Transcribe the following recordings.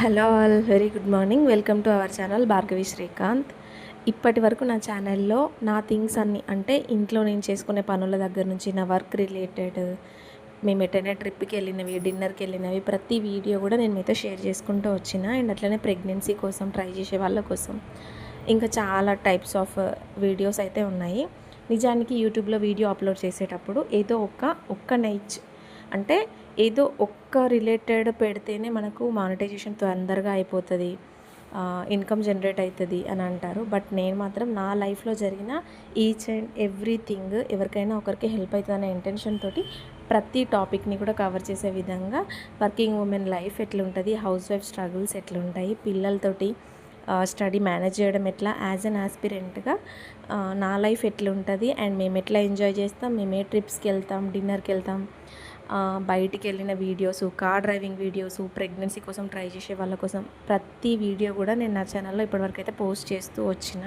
Hello all, very good morning. Welcome to our channel Bhargavi Srikanth. ఇప్పటి వరకు నా ఛానల్లో నా థింగ్స్ అన్నీ, అంటే ఇంట్లో నేను చేసుకునే పనుల దగ్గర నుంచి నా వర్క్ రిలేటెడ్, మేము ఎటైనా ట్రిప్కి వెళ్ళినవి, డిన్నర్కి వెళ్ళినవి, ప్రతి వీడియో కూడా నేను మీతో షేర్ చేసుకుంటూ వచ్చిన. అండ్ అట్లనే ప్రెగ్నెన్సీ కోసం ట్రై చేసే వాళ్ళ కోసం ఇంకా చాలా టైప్స్ ఆఫ్ వీడియోస్ అయితే ఉన్నాయి. నిజానికి యూట్యూబ్లో వీడియో అప్లోడ్ చేసేటప్పుడు ఏదో ఒక్క నైచ్, అంటే ఏదో ఒక్క రిలేటెడ్ పెడితేనే మనకు మానిటైజేషన్ తొందరగా అయిపోతుంది, ఇన్కమ్ జనరేట్ అవుతుంది అని అంటారు. బట్ నేను మాత్రం నా లైఫ్లో జరిగిన ఈచ్ అండ్ ఎవ్రీథింగ్ ఎవరికైనా ఒకరికి హెల్ప్ అవుతుందనే ఇంటెన్షన్ తోటి ప్రతి టాపిక్ని కూడా కవర్ చేసే విధంగా, వర్కింగ్ ఉమెన్ లైఫ్ ఎట్లుంటుంది, హౌస్ వైఫ్ స్ట్రగుల్స్ ఎట్లుంటాయి, పిల్లలతోటి స్టడీ మేనేజ్ చేయడం ఎట్లా, యాజ్ అన్ ఆస్పిరెంట్గా నా లైఫ్ ఎట్లుంటుంది, అండ్ మేము ఎట్లా ఎంజాయ్ చేస్తాం, మేము ఏ ట్రిప్స్కి వెళ్తాం, డిన్నర్కి వెళ్తాం, బయటికి వెళ్ళిన videos, car driving videos, pregnancy కోసం ట్రై చేసే వాళ్ళ కోసం ప్రతి వీడియో కూడా నేను నా ఛానల్లో ఇప్పటివరకు అయితే పోస్ట్ చేస్తూ వచ్చిన.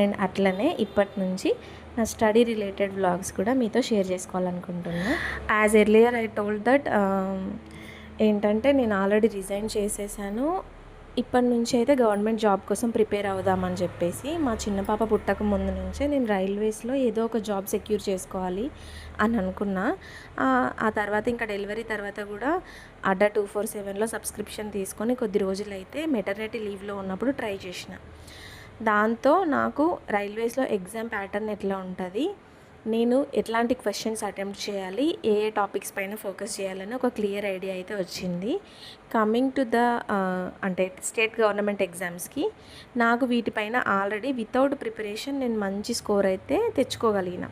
అండ్ అట్లనే ఇప్పటి నుంచి నా స్టడీ రిలేటెడ్ వ్లాగ్స్ కూడా మీతో షేర్ చేసుకోవాలనుకుంటున్నాను. As earlier I told that, ఏంటంటే నేను ఆల్రెడీ రిజైన్ చేసేసాను. ఇప్పటి నుంచి అయితే గవర్నమెంట్ జాబ్ కోసం ప్రిపేర్ అవుదామని చెప్పేసి, మా చిన్న పాప పుట్టక ముందు నుంచే నేను రైల్వేస్లో ఏదో ఒక జాబ్ సెక్యూర్ చేసుకోవాలి అని అనుకున్నా. ఆ తర్వాత ఇంకా డెలివరీ తర్వాత కూడా అడ్డా 247లో సబ్స్క్రిప్షన్ తీసుకొని కొద్ది రోజులైతే మెటర్నిటీ లీవ్లో ఉన్నప్పుడు ట్రై చేసిన. దాంతో నాకు రైల్వేస్లో ఎగ్జామ్ ప్యాటర్న్ ఎట్లా ఉంటుంది, నేను ఎట్లాంటి క్వశ్చన్స్ అటెంప్ట్ చేయాలి, ఏ టాపిక్స్ పైన ఫోకస్ చేయాలని ఒక క్లియర్ ఐడియా అయితే వచ్చింది. కమింగ్ టు ద అంటే స్టేట్ గవర్నమెంట్ ఎగ్జామ్స్కి నాకు వీటిపైన ఆల్రెడీ వితౌట్ ప్రిపరేషన్ నేను మంచి స్కోర్ అయితే తెచ్చుకోగలిగిన.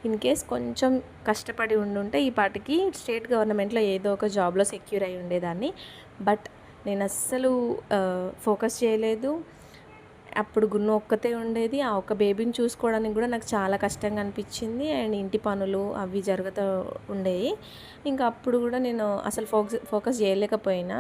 ఇన్ కేస్ కొంచెం కష్టపడి ఉండుంటే ఈ పాటికి స్టేట్ గవర్నమెంట్లో ఏదో ఒక జాబ్లో సెక్యూర్ అయి ఉండేదాన్ని. బట్ నేను అస్సలు ఫోకస్ చేయలేదు. అప్పుడు గున్ను ఒక్కతే ఉండేది. ఆ ఒక్క బేబీని చూసుకోవడానికి కూడా నాకు చాలా కష్టంగా అనిపించింది. అండ్ ఇంటి పనులు అవి జరుగుతూ ఉండేవి. ఇంకా అప్పుడు కూడా నేను అసలు ఫోకస్ చేయలేకపోయినా.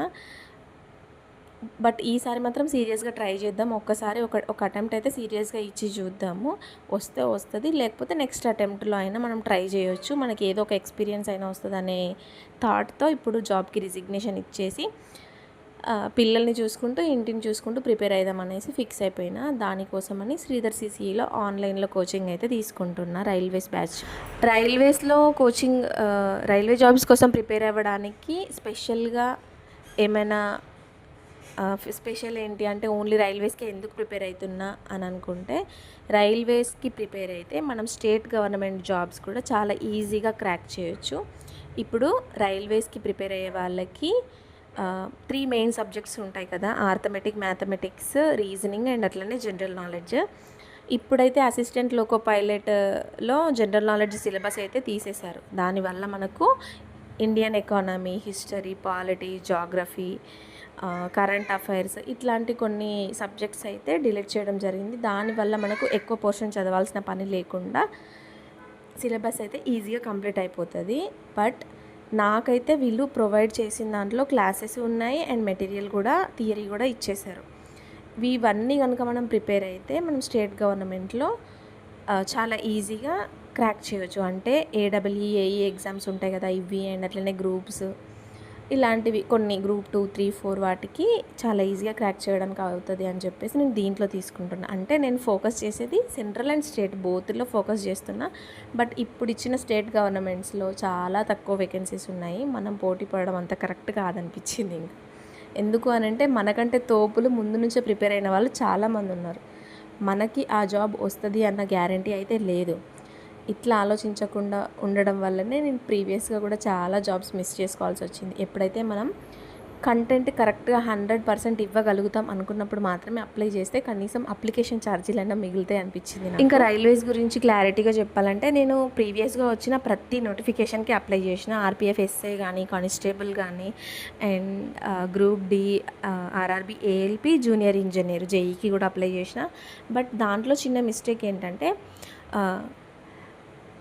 బట్ ఈసారి మాత్రం సీరియస్గా ట్రై చేద్దాం. ఒక్కసారి ఒక అటెంప్ట్ అయితే సీరియస్గా ఇచ్చి చూద్దాము. వస్తే వస్తుంది, లేకపోతే నెక్స్ట్ అటెంప్ట్లో అయినా మనం ట్రై చేయొచ్చు. మనకి ఏదో ఒక ఎక్స్పీరియన్స్ అయినా వస్తుంది అనే థాట్తో ఇప్పుడు జాబ్కి రిజిగ్నేషన్ ఇచ్చేసి పిల్లల్ని చూసుకుంటూ ఇంటిని చూసుకుంటూ ప్రిపేర్ అవుదామనేసి ఫిక్స్ అయిపోయినా. దానికోసమని శ్రీధర్ సిసిఈలో ఆన్లైన్లో కోచింగ్ అయితే తీసుకుంటున్నా, రైల్వేస్ బ్యాచ్. రైల్వేస్లో కోచింగ్, రైల్వే జాబ్స్ కోసం ప్రిపేర్ అవ్వడానికి స్పెషల్గా ఏమైనా స్పెషల్ ఏంటి అంటే, ఓన్లీ రైల్వేస్కి ఎందుకు ప్రిపేర్ అవుతున్నా అని అనుకుంటే, రైల్వేస్కి ప్రిపేర్ అయితే మనం స్టేట్ గవర్నమెంట్ జాబ్స్ కూడా చాలా ఈజీగా క్రాక్ చేయొచ్చు. ఇప్పుడు రైల్వేస్కి ప్రిపేర్ అయ్యే వాళ్ళకి 3 మెయిన్ సబ్జెక్ట్స్ ఉంటాయి కదా, ఆర్థమెటిక్, మ్యాథమెటిక్స్, రీజనింగ్ అండ్ అట్లనే జనరల్ నాలెడ్జ్. ఇప్పుడైతే అసిస్టెంట్ లోకో పైలట్లో జనరల్ నాలెడ్జ్ సిలబస్ అయితే తీసేశారు. దానివల్ల మనకు Indian economy, history, polity, geography, current affairs ఇట్లాంటి కొన్ని సబ్జెక్ట్స్ అయితే డిలీట్ చేయడం జరిగింది. దానివల్ల మనకు ఎక్కువ పోర్షన్ చదవాల్సిన పని లేకుండా సిలబస్ అయితే ఈజీగా కంప్లీట్ అయిపోతుంది. బట్ నాకైతే వీళ్ళు ప్రొవైడ్ చేసిన దాంట్లో క్లాసెస్ ఉన్నాయి అండ్ మెటీరియల్ కూడా, థియరీ కూడా ఇచ్చేశారు. ఇవన్నీ కనుక మనం ప్రిపేర్ అయితే మనం స్టేట్ గవర్నమెంట్లో చాలా ఈజీగా క్రాక్ చేయొచ్చు. అంటే ఏడబ్ల్యూఈ, ఏఈ ఎగ్జామ్స్ ఉంటాయి కదా, ఇవి అండ్ అట్లనే గ్రూప్స్ ఇలాంటివి కొన్ని, గ్రూప్ 2, 3, 4 వాటికి చాలా ఈజీగా క్రాక్ చేయడానికి అవుతుంది అని చెప్పేసి నేను దీంట్లో తీసుకుంటున్నా. అంటే నేను ఫోకస్ చేసేది సెంట్రల్ అండ్ స్టేట్ బోత్లో ఫోకస్ చేస్తున్నా. బట్ ఇప్పుడు ఇచ్చిన స్టేట్ గవర్నమెంట్స్లో చాలా తక్కువ వేకెన్సీస్ ఉన్నాయి. మనం పోటీ పడడం అంత కరెక్ట్ కాదనిపించింది. ఇంకా ఎందుకు అని అంటే, మనకంటే తోపులు ముందు నుంచే ప్రిపేర్ అయిన వాళ్ళు చాలామంది ఉన్నారు. మనకి ఆ జాబ్ వస్తుంది అన్న గ్యారంటీ అయితే లేదు. ఇట్లా ఆలోచించకుండా ఉండడం వల్లనే నేను ప్రీవియస్గా కూడా చాలా జాబ్స్ మిస్ చేసుకోవాల్సి వచ్చింది. ఎప్పుడైతే మనం కంటెంట్ కరెక్ట్గా 100% ఇవ్వగలుగుతాం అనుకున్నప్పుడు మాత్రమే అప్లై చేస్తే కనీసం అప్లికేషన్ ఛార్జీలైనా మిగులుతాయి అనిపించింది. ఇంకా రైల్వేస్ గురించి క్లారిటీగా చెప్పాలంటే, నేను ప్రీవియస్గా వచ్చిన ప్రతి నోటిఫికేషన్కి అప్లై చేసిన. ఆర్పిఎఫ్ ఎస్ఐ కానీ, కానిస్టేబుల్ కానీ, and group D, RRB, ALP, junior engineer, జేఈకి కూడా అప్లై చేసిన. బట్ దాంట్లో చిన్న మిస్టేక్ ఏంటంటే,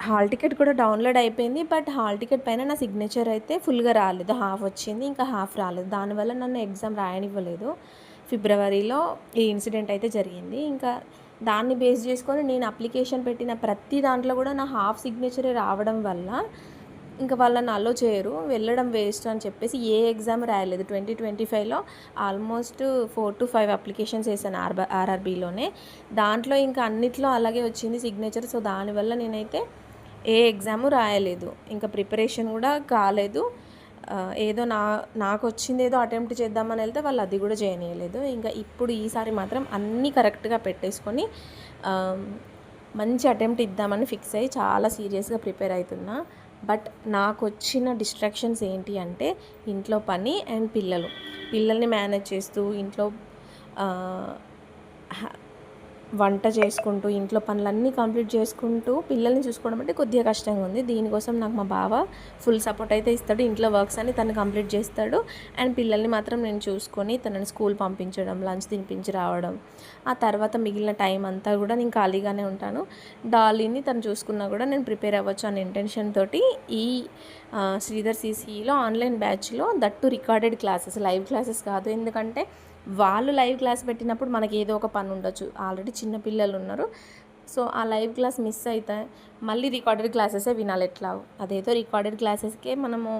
హాల్ టికెట్ కూడా డౌన్లోడ్ అయిపోయింది. బట్ హాల్ టికెట్ పైన నా సిగ్నేచర్ అయితే ఫుల్గా రాలేదు, హాఫ్ వచ్చింది, ఇంకా హాఫ్ రాలేదు. దానివల్ల నన్ను ఎగ్జామ్ రాయనివ్వలేదు. ఫిబ్రవరిలో ఈ ఇన్సిడెంట్ అయితే జరిగింది. ఇంకా దాన్ని బేస్ చేసుకొని నేను అప్లికేషన్ పెట్టిన ప్రతి దాంట్లో కూడా నా హాఫ్ సిగ్నేచరే రావడం వల్ల ఇంకా వాళ్ళని అలో చేయరు, వెళ్ళడం వేస్ట్ అని చెప్పేసి ఏ ఎగ్జామ్ రాయలేదు. 2025లో ఆల్మోస్ట్ 4 to 5 అప్లికేషన్స్ వేసాను ఆర్ఆర్బీలోనే. దాంట్లో ఇంకా అన్నిట్లో అలాగే వచ్చింది సిగ్నేచర్. సో దానివల్ల నేనైతే ఏ ఎగ్జాము రాయలేదు, ఇంకా ప్రిపరేషన్ కూడా కాలేదు. ఏదో నాకు వచ్చింది ఏదో అటెంప్ట్ చేద్దామని వెళ్తే వాళ్ళు అది కూడా చేయనీయలేదు. ఇంకా ఇప్పుడు ఈసారి మాత్రం అన్నీ కరెక్ట్గా పెట్టేసుకొని మంచి అటెంప్ట్ ఇద్దామని ఫిక్స్ అయ్యి చాలా సీరియస్గా ప్రిపేర్ అవుతున్నా. బట్ నాకు వచ్చిన డిస్ట్రాక్షన్స్ ఏంటి అంటే ఇంట్లో పని అండ్ పిల్లల్ని మేనేజ్ చేస్తూ ఇంట్లో వంట చేసుకుంటూ ఇంట్లో పనులన్నీ కంప్లీట్ చేసుకుంటూ పిల్లల్ని చూసుకోవడం అంటే కొద్దిగా కష్టంగా ఉంది. దీనికోసం నాకు మా బావ ఫుల్ సపోర్ట్ అయితే ఇస్తాడు. ఇంట్లో వర్క్స్ అన్ని తను కంప్లీట్ చేస్తాడు అండ్ పిల్లల్ని మాత్రం నేను చూసుకొని తనని స్కూల్ పంపించడం, లంచ్ తినిపించి రావడం, ఆ తర్వాత మిగిలిన టైం అంతా కూడా నేను ఖాళీగానే ఉంటాను. డాలీని తను చూసుకున్నా కూడా నేను ప్రిపేర్ అవ్వచ్చు అనే ఇంటెన్షన్ తోటి ఈ శ్రీధర్ సిసిఈలో ఆన్లైన్ బ్యాచ్లో that recorded classes, live classes కాదు. ఎందుకంటే వాళ్ళు లైవ్ క్లాస్ పెట్టినప్పుడు మనకి ఏదో ఒక పని ఉండొచ్చు, ఆల్రెడీ చిన్న పిల్లలు ఉన్నారు. సో ఆ లైవ్ క్లాస్ మిస్ అయితే మళ్ళీ రికార్డెడ్ క్లాసెసే వినాలి ఎట్లా, అదేదో రికార్డెడ్ క్లాసెస్కే మనము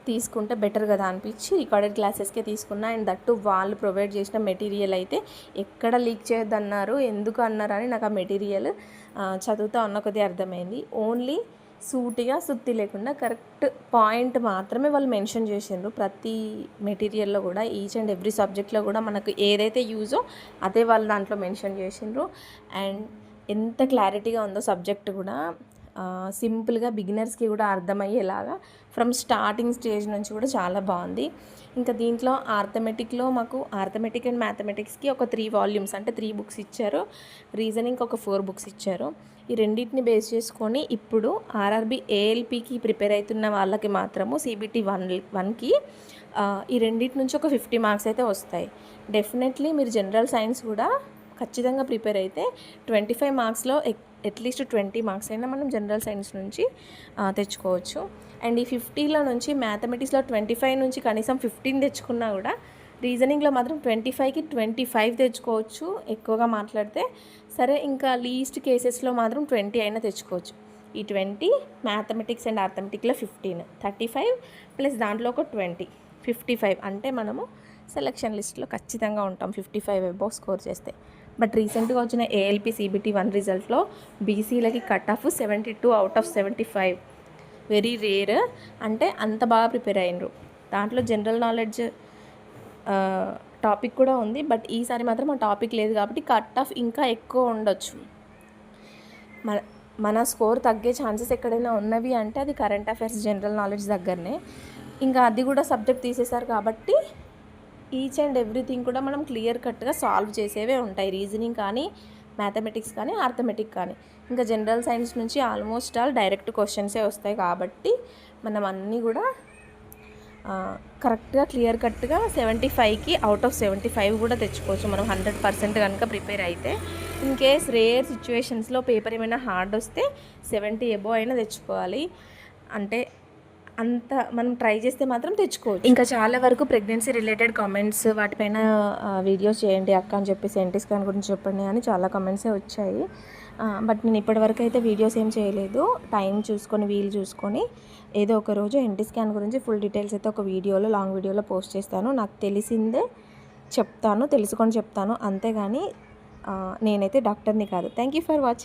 తీసుకుంటే బెటర్ కదా అనిపించి రికార్డెడ్ క్లాసెస్కే తీసుకున్నా. అండ్ దట్టు వాళ్ళు ప్రొవైడ్ చేసిన మెటీరియల్ అయితే ఎక్కడ లీక్ చేయొద్దన్నారు, ఎందుకు అన్నారు అని నాకు ఆ మెటీరియల్ చదువుతా ఉన్న కొద్దీ అర్థమైంది. ఓన్లీ సూటిగా సుత్తి లేకుండా కరెక్ట్ పాయింట్ మాత్రమే వాళ్ళు మెన్షన్ చేసిండ్రు. ప్రతి మెటీరియల్లో కూడా ఈచ్ అండ్ ఎవ్రీ సబ్జెక్ట్లో కూడా మనకు ఏదైతే యూజో అదే వాళ్ళు దాంట్లో మెన్షన్ చేసిండ్రు. అండ్ ఎంత క్లారిటీగా ఉందో సబ్జెక్ట్ కూడా, సింపుల్గా బిగినర్స్కి కూడా అర్థమయ్యేలాగా ఫ్రమ్ స్టార్టింగ్ స్టేజ్ నుంచి కూడా చాలా బాగుంది. ఇంకా దీంట్లో మాకు ఆర్థమెటిక్ అండ్ మ్యాథమెటిక్స్కి ఒక 3 వాల్యూమ్స్ అంటే 3 బుక్స్ ఇచ్చారు. రీజనింగ్కి ఒక 4 బుక్స్ ఇచ్చారు. ఈ రెండింటిని బేస్ చేసుకొని ఇప్పుడు ఆర్ఆర్బీ ఏఎల్పికి ప్రిపేర్ అవుతున్న వాళ్ళకి మాత్రము CBT 1కి ఈ రెండింటి నుంచి ఒక 50 మార్క్స్ అయితే వస్తాయి. డెఫినెట్లీ మీరు జనరల్ సైన్స్ కూడా ఖచ్చితంగా ప్రిపేర్ అయితే 25 మార్క్స్లో అట్లీస్ట్ 20 మార్క్స్ అయినా మనం జనరల్ సైన్స్ నుంచి తెచ్చుకోవచ్చు. అండ్ ఈ 50లో నుంచి మ్యాథమెటిక్స్లో 25 నుంచి కనీసం 15 తెచ్చుకున్నా కూడా రీజనింగ్లో మాత్రం 25కి 25 తెచ్చుకోవచ్చు ఎక్కువగా మాట్లాడితే. సరే, ఇంకా లీస్ట్ కేసెస్లో మాత్రం 20 అయినా తెచ్చుకోవచ్చు. ఈ 20 మ్యాథమెటిక్స్ అండ్ ఆర్థమెటిక్లో 15, 35 ప్లస్ దాంట్లో ఒక 20, 55 అంటే మనము సెలక్షన్ లిస్ట్లో ఖచ్చితంగా ఉంటాం 55 అబోవ్ స్కోర్ చేస్తే. బట్ రీసెంట్గా వచ్చిన ఏఎల్పి CBT 1 రిజల్ట్లో బీసీలకి cut off 72 out of 75, very rare. అంటే అంత బాగా ప్రిపేర్ అయినరు. దాంట్లో జనరల్ నాలెడ్జ్ టాపిక్ కూడా ఉంది, బట్ ఈసారి మాత్రం ఆ టాపిక్ లేదు కాబట్టి కట్ ఆఫ్ ఇంకా ఎక్కువ ఉండొచ్చు. మన స్కోర్ తగ్గే ఛాన్సెస్ ఎక్కడైనా ఉన్నవి అంటే అది కరెంట్ అఫైర్స్, జనరల్ నాలెడ్జ్ దగ్గరనే. ఇంకా అది కూడా సబ్జెక్ట్ తీసేశారు కాబట్టి ఈచ్ అండ్ ఎవ్రీథింగ్ కూడా మనం క్లియర్ కట్గా సాల్వ్ చేసేవే ఉంటాయి. రీజనింగ్ కానీ, మ్యాథమెటిక్స్ కానీ, ఆర్థమెటిక్ కానీ. ఇంకా జనరల్ సైన్స్ నుంచి ఆల్మోస్ట్ ఆల్ డైరెక్ట్ క్వశ్చన్సే వస్తాయి కాబట్టి మనం అన్నీ కూడా కరెక్ట్గా క్లియర్ కట్గా 75కి అవుట్ ఆఫ్ 75 కూడా తెచ్చుకోవచ్చు మనం 100% కనుక ప్రిపేర్ అయితే. ఇన్ కేస్ రేర్ సిచ్యువేషన్స్లో పేపర్ ఏమైనా హార్డ్ వస్తే 70 అబోవ్ అయినా తెచ్చుకోవాలి. అంటే అంత మనం ట్రై చేస్తే మాత్రం తెచ్చుకోవచ్చు. ఇంకా చాలా వరకు ప్రెగ్నెన్సీ రిలేటెడ్ కామెంట్స్, వాటిపైన వీడియోస్ చేయండి అక్క అని చెప్పేసి, ఎన్టీ స్కాన్ గురించి చెప్పండి అని చాలా కామెంట్సే వచ్చాయి. బట్ నేను ఇప్పటివరకు అయితే వీడియోస్ ఏం చేయలేదు. టైం చూసుకొని, వీలు చూసుకొని ఏదో ఒక రోజు ఎన్టీ స్కాన్ గురించి ఫుల్ డీటెయిల్స్ అయితే ఒక వీడియోలో, లాంగ్ వీడియోలో పోస్ట్ చేస్తాను. నాకు తెలిసిందే చెప్తాను, తెలుసుకొని చెప్తాను, అంతేగాని నేనైతే డాక్టర్ని కాదు. Thank you for watching.